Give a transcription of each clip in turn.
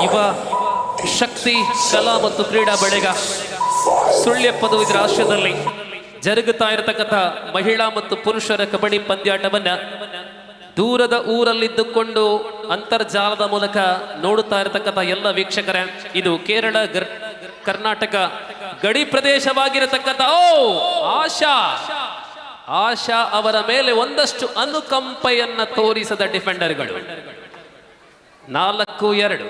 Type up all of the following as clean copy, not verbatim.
ಯುವ ಶಕ್ತಿ ಕಲಾ ಮತ್ತು ಕ್ರೀಡಾ ಬೆಳೆಗ ಸುಳ್ಯಪ್ಪದು ಇದರ ಆಶ್ರಯದಲ್ಲಿ ಜರುಗುತ್ತಾ ಇರತಕ್ಕಂಥ ಮಹಿಳಾ ಮತ್ತು ಪುರುಷರ ಕಬಡ್ಡಿ ಪಂದ್ಯಾಟವನ್ನ ದೂರದ ಊರಲ್ಲಿದ್ದುಕೊಂಡು ಅಂತರ್ಜಾಲದ ಮೂಲಕ ನೋಡುತ್ತಾ ಇರತಕ್ಕಂಥ ಎಲ್ಲ ವೀಕ್ಷಕರೇ, ಇದು ಕೇರಳ ಕರ್ನಾಟಕ ಗಡಿ ಪ್ರದೇಶವಾಗಿರತಕ್ಕಂಥ ಆಶಾ ಅವರ ಮೇಲೆ ಒಂದಷ್ಟು ಅನುಕಂಪೆಯನ್ನ ತೋರಿಸದ ಡಿಫೆಂಡರ್ಗಳು. 4-2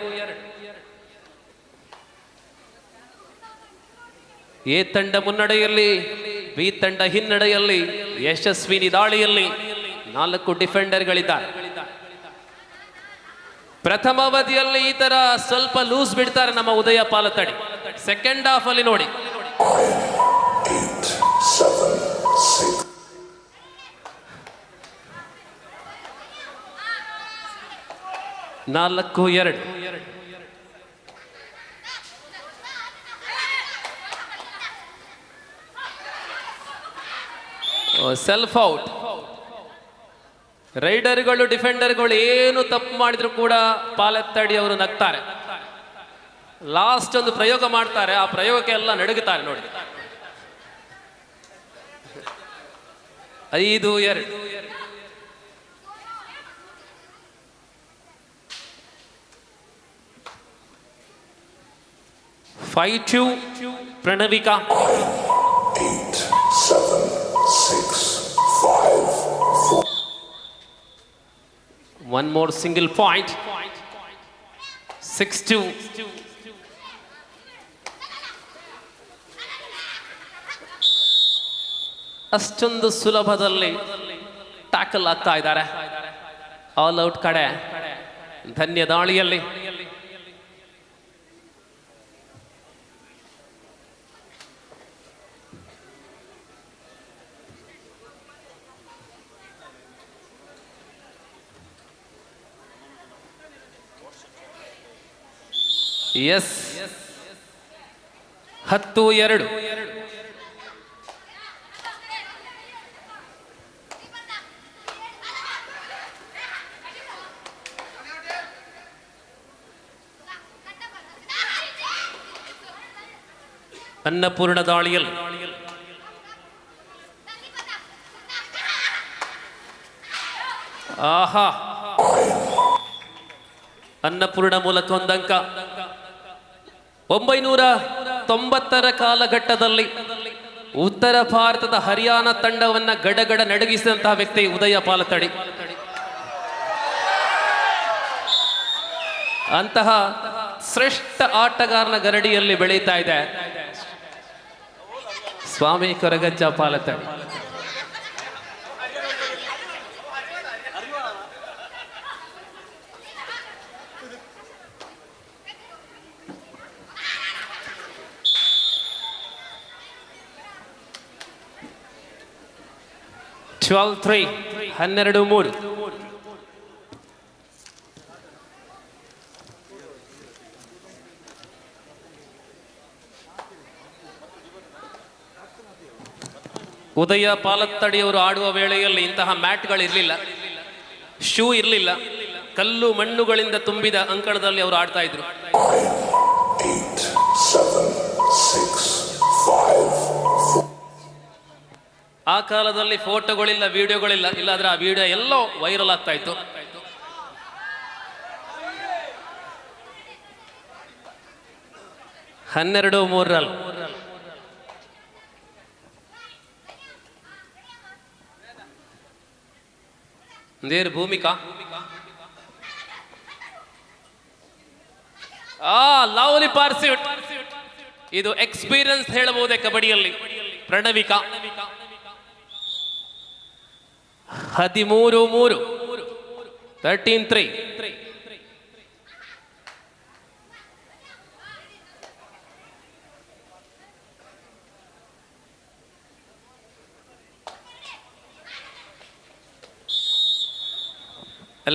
ಎ ತಂಡ ಮುನ್ನಡೆಯಲ್ಲಿ, ಬಿ ತಂಡ ಹಿನ್ನಡೆಯಲ್ಲಿ, ಯಶಸ್ವಿನಿ ದಾಳಿಯಲ್ಲಿ 4 ಡಿಫೆಂಡರ್ಗಳಿದ್ದಾರೆ. ಪ್ರಥಮ ಅವಧಿಯಲ್ಲಿ ಈ ತರ ಸ್ವಲ್ಪ ಲೂಸ್ ಬಿಡ್ತಾರೆ ನಮ್ಮ ಉದಯ ಪಾಲತಡಿ. ಸೆಕೆಂಡ್ ಹಾಫ್ ಅಲ್ಲಿ ನೋಡಿ 4-2 ಸೆಲ್ಫ್ ಔಟ್. ರೈಡರ್ಗಳು ಡಿಫೆಂಡರ್ಗಳು ಏನು ತಪ್ಪು ಮಾಡಿದ್ರು ಕೂಡ ಪಾಲತ್ತಡಿ ಅವರು ನಗ್ತಾರೆ. ಲಾಸ್ಟ್ ಒಂದು ಪ್ರಯೋಗ ಮಾಡ್ತಾರೆ, ಆ ಪ್ರಯೋಗಕ್ಕೆ ಎಲ್ಲ ನಡುಗುತ್ತಾರೆ ನೋಡಿ. 5-2 5-2 ಪ್ರಣವಿಕಾ. 8-7-6-5-4. One more single point. 6-2. ಅಷ್ಟೊಂದು ಸುಲಭದಲ್ಲಿ ಟ್ಯಾಕಲ್ ಆಗ್ತಾ ಇದ್ದಾರೆ. ಆಲ್ ಔಟ್ ಕಡೆ ಧನ್ಯ ದಾಳಿಯಲ್ಲಿ ಎಸ್ 10-2 ಅನ್ನಪೂರ್ಣ ದಾಳಿಯಲ್ಲಿ ಆಹಾ, ಅನ್ನಪೂರ್ಣ ಮೂಲಕ ಒಂದಂಕ. 990ರ ಕಾಲಘಟ್ಟದಲ್ಲಿ ಉತ್ತರ ಭಾರತದ ಹರಿಯಾಣ ತಂಡವನ್ನ ಗಡಗಡ ನಡಗಿಸಿದಂತಹ ವ್ಯಕ್ತಿ ಉದಯ ಪಾಲತಡಿ. ಅಂತಹ ಶ್ರೇಷ್ಠ ಆಟಗಾರನ ಗರಡಿಯಲ್ಲಿ ಬೆಳೀತಾ ಇದೆ ಸ್ವಾಮಿ ಕೊರಗಜ್ಜ ಪಾಲತಡಿ. (12-3) 12-3. ಉದಯ ಪಾಲತ್ತಡಿಯವರು ಆಡುವ ವೇಳೆಯಲ್ಲಿ ಇಂತಹ ಮ್ಯಾಟ್ಗಳಿರಲಿಲ್ಲ, ಶೂ ಇರಲಿಲ್ಲ, ಕಲ್ಲು ಮಣ್ಣುಗಳಿಂದ ತುಂಬಿದ ಅಂಕಣದಲ್ಲಿ ಅವರು ಆಡ್ತಾ ಇದ್ರು. 8-7-6-5-4. ಆ ಕಾಲದಲ್ಲಿ ಫೋಟೋಗಳಿಲ್ಲ, ವಿಡಿಯೋಗಳಿಲ್ಲ, ಇಲ್ಲಾದ್ರೆ ಆ ವಿಡಿಯೋ ಎಲ್ಲೋ ವೈರಲ್ ಆಗ್ತಾ ಇತ್ತು. ಹನ್ನೆರಡು ಮೂರರಲ್ಲಿ ದೇರ್ ಭೂಮಿಕಾ ಲವ್ಲಿ ಪಾರ್ಸ್ಯೂಟ್. ಇದು ಎಕ್ಸ್ಪೀರಿಯನ್ಸ್ ಹೇಳಬಹುದೇ ಕಬಡ್ಡಿಯಲ್ಲಿ. Pranavika 13-3 13-3.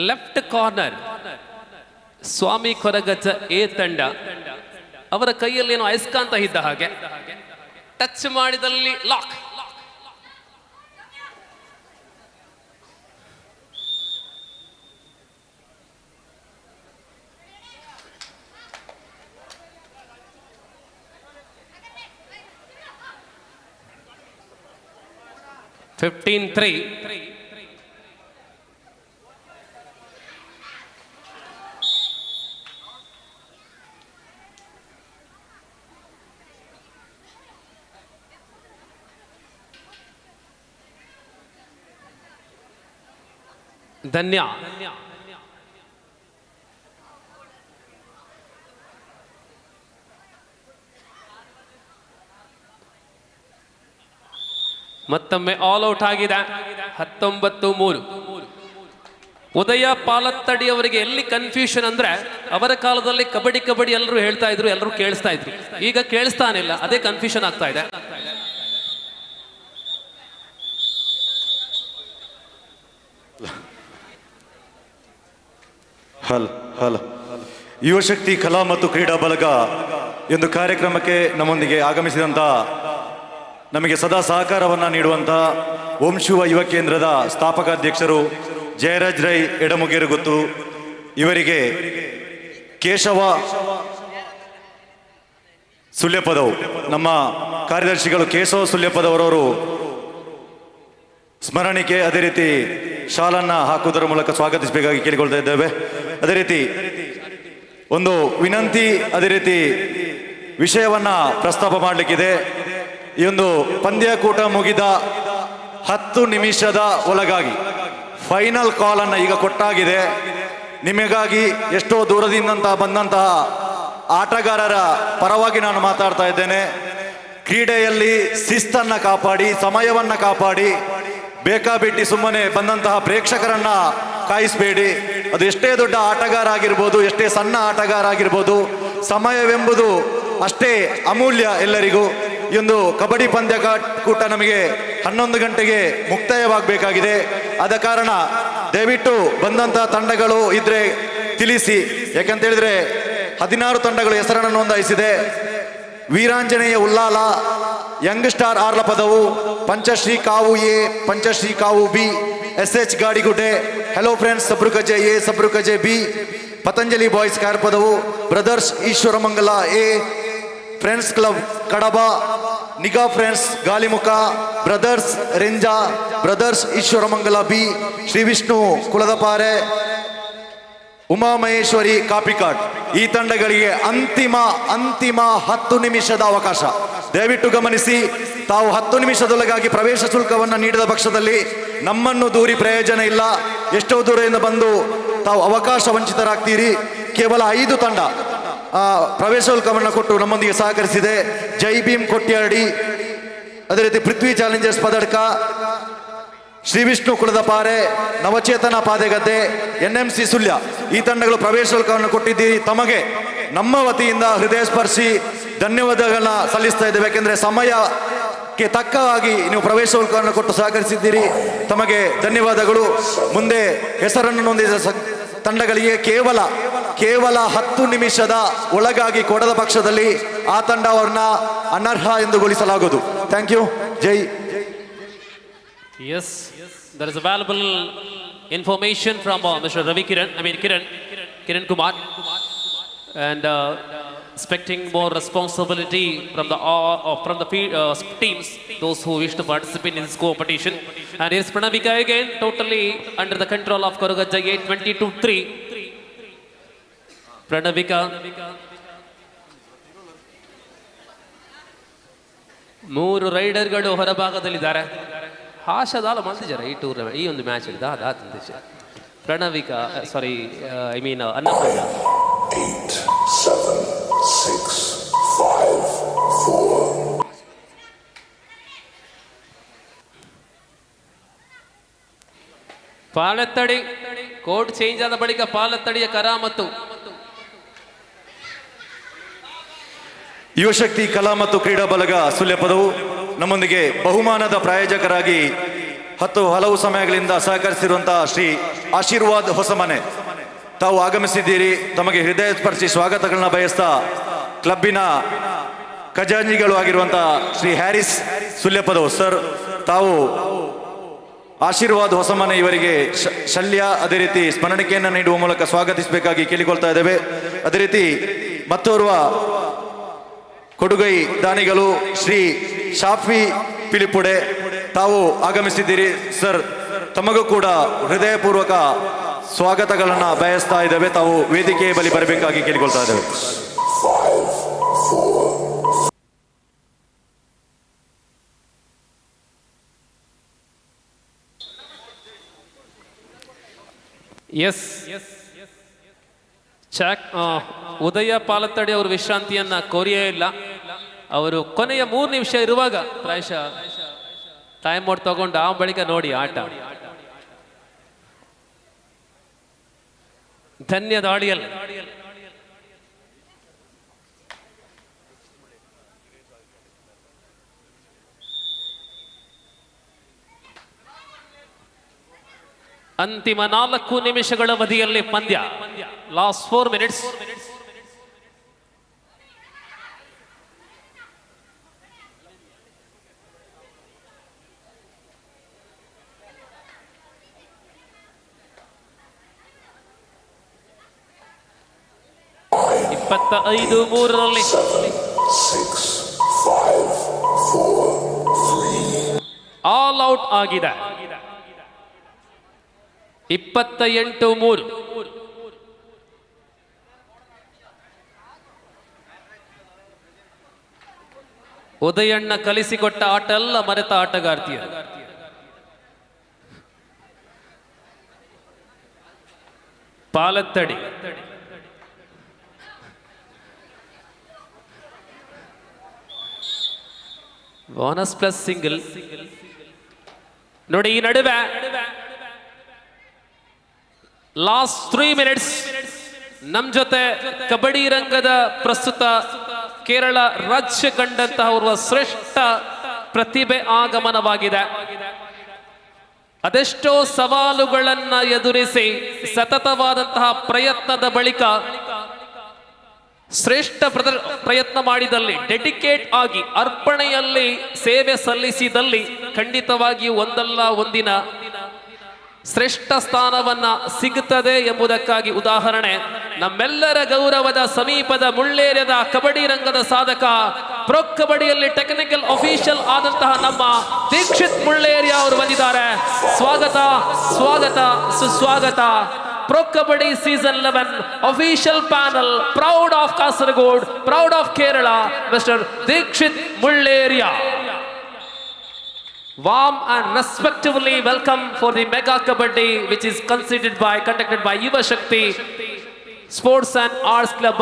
Left corner Swami Koragajja A ತಂಡ. ಅವರ ಕೈಯಲ್ಲಿ ಏನೋ ಅಯಸ್ಕಾಂತ ಇದ್ದ ಹಾಗೆ, ಟಚ್ ಮಾಡಿದಲ್ಲಿ ಲಾಕ್. 15-3. ಧನ್ಯ ಮತ್ತೊಮ್ಮೆ ಆಲ್ ಔಟ್ ಆಗಿದೆ. 19-3. ಉದಯ ಪಾಲತ್ತಡಿ ಅವರಿಗೆ ಎಲ್ಲಿ ಕನ್ಫ್ಯೂಷನ್ ಅಂದ್ರೆ, ಅವರ ಕಾಲದಲ್ಲಿ ಕಬಡ್ಡಿ ಕಬಡ್ಡಿ ಎಲ್ಲರೂ ಹೇಳ್ತಾ ಇದ್ರು, ಎಲ್ಲರೂ ಕೇಳಿಸ್ತಾ ಇದ್ರು. ಈಗ ಕೇಳಿಸ್ತಾನಿಲ್ಲ, ಅದೇ ಕನ್ಫ್ಯೂಷನ್ ಆಗ್ತಾ ಇದೆ. ಯುವಶಕ್ತಿ ಕಲಾ ಮತ್ತು ಕ್ರೀಡಾ ಬಳಗ ಎಂದು ಕಾರ್ಯಕ್ರಮಕ್ಕೆ ನಮ್ಮೊಂದಿಗೆ ಆಗಮಿಸಿದಂತ, ನಮಗೆ ಸದಾ ಸಹಕಾರವನ್ನು ನೀಡುವಂತ ಓಂ ಶಿವ ಯುವ ಕೇಂದ್ರದ ಸ್ಥಾಪಕ ಅಧ್ಯಕ್ಷರು ಜಯರಾಜ್ ರೈ ಎಡಮುಗೇರು ಗೊತ್ತು ಇವರಿಗೆ ಕೇಶವ ಸುಳ್ಯಪದವು, ನಮ್ಮ ಕಾರ್ಯದರ್ಶಿಗಳು ಕೇಶವ ಸುಳ್ಯಪದವರವರು ಸ್ಮರಣಿಕೆ, ಅದೇ ರೀತಿ ಶಾಲನ್ನ ಹಾಕುವುದರ ಮೂಲಕ ಸ್ವಾಗತಿಸಬೇಕಾಗಿ ಕೇಳಿಕೊಳ್ತಾ ಇದ್ದೇವೆ. ಅದೇ ರೀತಿ ಒಂದು ವಿನಂತಿ, ಅದೇ ರೀತಿ ವಿಷಯವನ್ನ ಪ್ರಸ್ತಾಪ ಮಾಡಲಿಕ್ಕಿದೆ. ಈ ಒಂದು ಪಂದ್ಯಕೂಟ ಮುಗಿದ 10 ನಿಮಿಷದ ಒಳಗಾಗಿ ಫೈನಲ್ ಕಾಲ್ ಅನ್ನ ಈಗ ಕೊಟ್ಟಾಗಿದೆ. ನಿಮಗಾಗಿ ಎಷ್ಟೋ ದೂರದಿಂದ ಬಂದಂತಹ ಆಟಗಾರರ ಪರವಾಗಿ ನಾನು ಮಾತಾಡ್ತಾ ಇದ್ದೇನೆ. ಕ್ರೀಡೆಯಲ್ಲಿ ಶಿಸ್ತನ್ನ ಕಾಪಾಡಿ, ಸಮಯವನ್ನ ಕಾಪಾಡಿ, ಬೇಕಾಬಿಟ್ಟಿ ಸುಮ್ಮನೆ ಬಂದಂತಹ ಪ್ರೇಕ್ಷಕರನ್ನ ಕಾಯಿಸಬೇಡಿ. ಅದು ಎಷ್ಟೇ ದೊಡ್ಡ ಆಟಗಾರ ಆಗಿರ್ಬೋದು, ಎಷ್ಟೇ ಸಣ್ಣ ಆಟಗಾರ ಆಗಿರ್ಬೋದು, ಸಮಯವೆಂಬುದು ಅಷ್ಟೇ ಅಮೂಲ್ಯ ಎಲ್ಲರಿಗೂ. ಈ ಒಂದು ಕಬಡ್ಡಿ ಪಂದ್ಯಕೂಟ ನಮಗೆ 11 ಗಂಟೆಗೆ ಮುಕ್ತಾಯವಾಗಬೇಕಾಗಿದೆ. ಆದ ಕಾರಣ ದಯವಿಟ್ಟು ಬಂದಂತಹ ತಂಡಗಳು ಇದ್ರೆ ತಿಳಿಸಿ. ಯಾಕಂತ ಹೇಳಿದ್ರೆ 16 ತಂಡಗಳು ಹೆಸರನ್ನು ನೋಂದಾಯಿಸಿದೆ. Veeranjaneya Ullala, young star Arlapadavu, Panchashree Kavu A, Panchashree Kavu B, SH Gadigudde, hello friends Sabrukaje A, Sabrukaje B, Patanjali boys Karpadavu, brothers Eshwaramangala A, friends club Kadaba, Niga friends Galimukha, brothers Renja, brothers Eshwaramangala B, Shri Vishnu Kuladapare, Umamaheshwari Kapikad. ಈ ತಂಡಗಳಿಗೆ ಅಂತಿಮ 10 ನಿಮಿಷದ ಅವಕಾಶ. ದಯವಿಟ್ಟು ಗಮನಿಸಿ, ತಾವು 10 ನಿಮಿಷದೊಳಗಾಗಿ ಪ್ರವೇಶ ಶುಲ್ಕವನ್ನು ನೀಡಿದ ಪಕ್ಷದಲ್ಲಿ ನಮ್ಮನ್ನು ದೂರಿ ಪ್ರಯೋಜನ ಇಲ್ಲ. ಎಷ್ಟೋ ದೂರದಿಂದ ಬಂದು ತಾವು ಅವಕಾಶ ವಂಚಿತರಾಗ್ತೀರಿ. ಕೇವಲ 5 ತಂಡ ಪ್ರವೇಶ ಶುಲ್ಕವನ್ನು ಕೊಟ್ಟು ನಮ್ಮೊಂದಿಗೆ ಸಹಕರಿಸಿದೆ. ಜೈ ಭೀಮ್ ಕೊಟ್ಯಾಡಿ, ಅದೇ ರೀತಿ ಪೃಥ್ವಿ ಚಾಲೆಂಜರ್ಸ್ ಪದಡ್ಕ, ಶ್ರೀ ವಿಷ್ಣು ಕುಲದಪಾರೆ, ನವಚೇತನ ಪಾದೆಗದ್ದೆ, NMC ಸುಳ್ಯ. ಈ ತಂಡಗಳು ಪ್ರವೇಶ ಶುಲ್ಕವನ್ನು ಕೊಟ್ಟಿದ್ದೀರಿ. ತಮಗೆ ನಮ್ಮ ವತಿಯಿಂದ ಹೃದಯ ಸ್ಪರ್ಶಿ ಧನ್ಯವಾದಗಳನ್ನ ಸಲ್ಲಿಸ್ತಾ ಇದ್ದೇವೆ. ಯಾಕೆಂದ್ರೆ ಸಮಯಕ್ಕೆ ತಕ್ಕವಾಗಿ ನೀವು ಪ್ರವೇಶ ಶುಲ್ಕವನ್ನು ಕೊಟ್ಟು ಸಹಕರಿಸಿದ್ದೀರಿ. ತಮಗೆ ಧನ್ಯವಾದಗಳು. ಮುಂದೆ ಹೆಸರನ್ನು ನೊಂದಿದ ತಂಡಗಳಿಗೆ ಕೇವಲ 10 ನಿಮಿಷದ ಒಳಗಾಗಿ ಕೊಡದ ಪಕ್ಷದಲ್ಲಿ ಆ ತಂಡವನ್ನ ಅನರ್ಹ ಎಂದು ಗೊಳಿಸಲಾಗುವುದು. Thank you. ಜೈ. Yes, there is available information from Mr. Ravi Kiran, Kiran Kumar, and expecting more responsibility from the teams, those who wish to participate in this competition. And here's Pranavika again, totally under the control of Korugajja 22-3. Pranavika. 3 ರೈಡರ್ಗಳು ಹೊರಭಾಗದಲ್ಲಿದ್ದಾರೆ. ಹಾಶದಾಲ ಮಲ್ತಿದ್ದಾರೆ ಈ ಒಂದು match ಹಿಡಿದ ಪ್ರಣವಿಕಾ, ಸಾರಿ Annapurna. 8, 7, 6, 5, 4. ಪಾಲತ್ತಡಿ court change ಆದ ಬಳಿಕ ಪಾಲತ್ತಡಿಯ ಕರಾಮತ್ತು. ಯುವಶಕ್ತಿ ಕಲಾ ಮತ್ತು ಕ್ರೀಡಾ ಬಳಗ ಸುಳ್ಯಪದವು ನಮ್ಮೊಂದಿಗೆ ಬಹುಮಾನದ ಪ್ರಾಯೋಜಕರಾಗಿ ಹಲವು ಸಮಯಗಳಿಂದ ಸಹಕರಿಸಿರುವಂತಹ ಶ್ರೀ ಆಶೀರ್ವಾದ್ ಹೊಸಮನೆ ತಾವು ಆಗಮಿಸಿದ್ದೀರಿ. ತಮಗೆ ಹೃದಯ ಸ್ಪರ್ಶಿ ಸ್ವಾಗತಗಳನ್ನ ಬಯಸ್ತಾ ಕ್ಲಬ್ಬಿನ ಖಜಾಂಚಿಗಳು ಆಗಿರುವಂತಹ ಶ್ರೀ ಹ್ಯಾರಿಸ್ ಸುಳ್ಯಪದವು ಸರ್, ತಾವು ಆಶೀರ್ವಾದ್ ಹೊಸಮನೆ ಇವರಿಗೆ ಶಲ್ಯ ಅದೇ ರೀತಿ ಸ್ಮರಣಿಕೆಯನ್ನು ನೀಡುವ ಮೂಲಕ ಸ್ವಾಗತಿಸಬೇಕಾಗಿ ಕೇಳಿಕೊಳ್ತಾ ಇದ್ದೇವೆ. ಅದೇ ರೀತಿ ಮತ್ತೋರ್ವ ಕೊಡುಗೈ ದಾನಿಗಳು ಶ್ರೀ ಶಾಫಿ ಪಿಲಿಪುಡೆ ತಾವು ಆಗಮಿಸಿದ್ದೀರಿ ಸರ್. ತಮಗೂ ಕೂಡ ಹೃದಯಪೂರ್ವಕ ಸ್ವಾಗತಗಳನ್ನು ಬಯಸ್ತಾ ಇದ್ದೇವೆ. ತಾವು ವೇದಿಕೆಯ ಬಳಿ ಬರಬೇಕಾಗಿ ಕೇಳಿಕೊಳ್ತಾ ಇದ್ದೇವೆ. 5, 4. ಉದಯ ಪಾಲತ್ತಡಿ ಅವರು ವಿಶ್ರಾಂತಿಯನ್ನ ಕೋರಿಯೇ ಇಲ್ಲ. ಅವರು ಕೊನೆಯ 3 ನಿಮಿಷ ಇರುವಾಗ ಪ್ರಾಯಶಃ ಟೈಮ್ ಔಟ್ ತಗೊಂಡು ಆ ಬಳಿಕ ನೋಡಿ ಆಟ. ಧನ್ಯ ದಾಳಿಯಲ್ ಅಂತಿಮ 4 ನಿಮಿಷಗಳ ಅವಧಿಯಲ್ಲಿ ಪಂದ್ಯ. Last 4 minutes. ಇಪ್ಪತ್ತ 5-3ರಲ್ಲಿ 7, 6, 5, 4, 3. ಆಲ್ ಔಟ್ ಆಗಿದೆ. 28-3. ಉದಯಣ್ಣ ಕಲಿಸಿಕೊಟ್ಟ ಆಟ ಅಲ್ಲ, ಮರೆತ ಆಟಗಾರ್ತಿಯ. ಪಾಲತ್ತಡಿ ಬೋನಸ್ ಪ್ಲಸ್ ಸಿಂಗಲ್. ನೋಡಿ ಈ ನಡುವೆ ಲಾಸ್ಟ್ 3 minutes ನಮ್ ಜೊತೆ ಕಬಡ್ಡಿ ರಂಗದ ಪ್ರಸ್ತುತ ಕೇರಳ ರಾಜ್ಯ ಕಂಡಂತಹ ಓರ್ವ ಶ್ರೇಷ್ಠ ಪ್ರತಿಭೆ ಆಗಮನವಾಗಿದೆ. ಅದೆಷ್ಟೋ ಸವಾಲುಗಳನ್ನ ಎದುರಿಸಿ ಸತತವಾದಂತಹ ಪ್ರಯತ್ನದ ಬಳಿಕ ಶ್ರೇಷ್ಠ ಪ್ರಯತ್ನ ಮಾಡಿದಲ್ಲಿ, ಡೆಡಿಕೇಟ್ ಆಗಿ ಅರ್ಪಣೆಯಲ್ಲಿ ಸೇವೆ ಸಲ್ಲಿಸಿದಲ್ಲಿ ಖಂಡಿತವಾಗಿಯೂ ಒಂದಲ್ಲ ಒಂದಿನ ಶ್ರೇಷ್ಠ ಸ್ಥಾನವನ್ನ ಸಿಗುತ್ತದೆ ಎಂಬುದಕ್ಕಾಗಿ ಉದಾಹರಣೆ ನಮ್ಮೆಲ್ಲರ ಗೌರವದ ಸಮೀಪದ ಮುಳ್ಳೇರಿಯದ ಕಬಡ್ಡಿ ರಂಗದ ಸಾಧಕ, ಪ್ರೊ ಕಬಡ್ಡಿಯಲ್ಲಿ ಟೆಕ್ನಿಕಲ್ ಅಫಿಷಿಯಲ್ ಆದಂತಹ ನಮ್ಮ ದೀಕ್ಷಿತ್ ಮುಳ್ಳೇರಿಯ ಅವರು ಬಂದಿದ್ದಾರೆ. ಸ್ವಾಗತ, ಸ್ವಾಗತ, ಸುಸ್ವಾಗತ. Pro kabaddi season 11 official panel, proud of Kasaragod, proud of Kerala, mister Dikshith Mulleriya. Warm and respectively welcome for the Mega Kabaddi, which is conducted by Yuva Shakti Sports and Arts Club,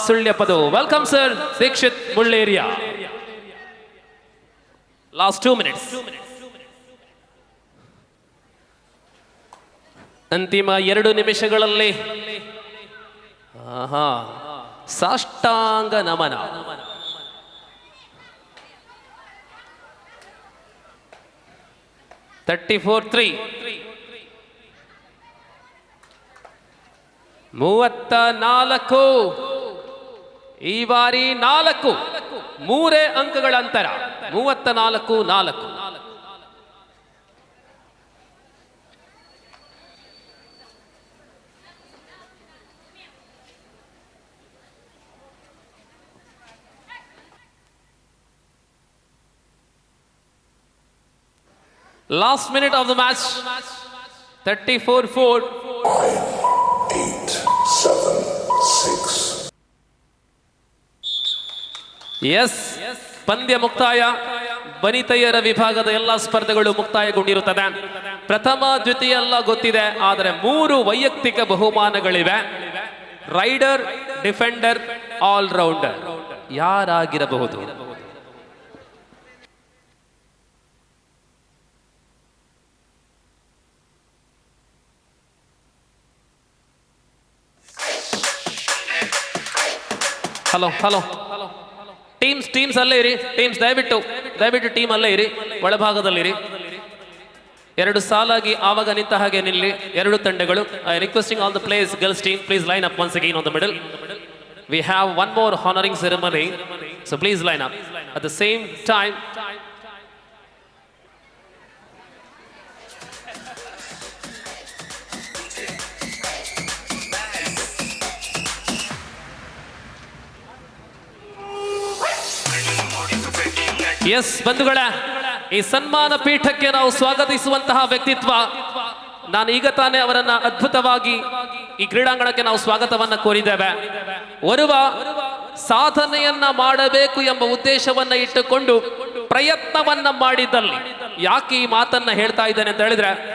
Sulyapadu. Welcome, sir, Dikshit Mulleriya. Last 2 minutes. ಅಂತಿಮ 2 ನಿಮಿಷಗಳಲ್ಲಿ ಸಾಷ್ಟಾಂಗ ನಮನ. $34-3. 34. ಈ ಬಾರಿ 4, 3 ಅಂಕಗಳ ಅಂತರ. 34-4. Last minute of the match, 34-4. 9, 8, 7, 6. Yes, ಪಂದ್ಯ ಮುಕ್ತಾಯ. ವನಿತೆಯರ ವಿಭಾಗದ ಎಲ್ಲ ಸ್ಪರ್ಧೆಗಳು ಮುಕ್ತಾಯಗೊಂಡಿರುತ್ತದೆ. ಪ್ರಥಮ ದ್ವಿತೀಯ ಎಲ್ಲ ಗೊತ್ತಿದೆ, ಆದರೆ 3 ವೈಯಕ್ತಿಕ ಬಹುಮಾನಗಳಿವೆ. ರೈಡರ್, ಡಿಫೆಂಡರ್, ಆಲ್ರೌಂಡರ್ ಯಾರಾಗಿರಬಹುದು? ಹಲೋ ಟೀಮ್ಸ್ ಅಲ್ಲೇ ಇರಿ. ಟೀಮ್ಸ್ ದಯವಿಟ್ಟು ಟೀಮ್ ಅಲ್ಲೇ ಇರಿ, ಒಳಭಾಗದಲ್ಲಿರಿ. 2 ಸಾಲಾಗಿ ಆವಾಗ ನಿಂತ ಹಾಗೆ ನಿಲ್ಲಿ 2 ತಂಡಗಳು. I requesting all the players, girls team, please line up once again on the middle. We have one more honoring ceremony, so please line up at the same time. ಎಸ್ ಬಂಧುಗಳ, ಈ ಸನ್ಮಾನ ಪೀಠಕ್ಕೆ ನಾವು ಸ್ವಾಗತಿಸುವಂತಹ ವ್ಯಕ್ತಿತ್ವ. ನಾನು ಈಗ ತಾನೇ ಅವರನ್ನ ಅದ್ಭುತವಾಗಿ ಈ ಕ್ರೀಡಾಂಗಣಕ್ಕೆ ನಾವು ಸ್ವಾಗತವನ್ನ ಕೋರಿದ್ದೇವೆ. ಓರ್ವ ಸಾಧನೆಯನ್ನ ಮಾಡಬೇಕು ಎಂಬ ಉದ್ದೇಶವನ್ನ ಇಟ್ಟುಕೊಂಡು ಪ್ರಯತ್ನವನ್ನ ಮಾಡಿದ್ದಲ್ಲಿ, ಯಾಕೆ ಈ ಮಾತನ್ನ ಹೇಳ್ತಾ ಇದ್ದೇನೆ ಅಂತ ಹೇಳಿದ್ರೆ,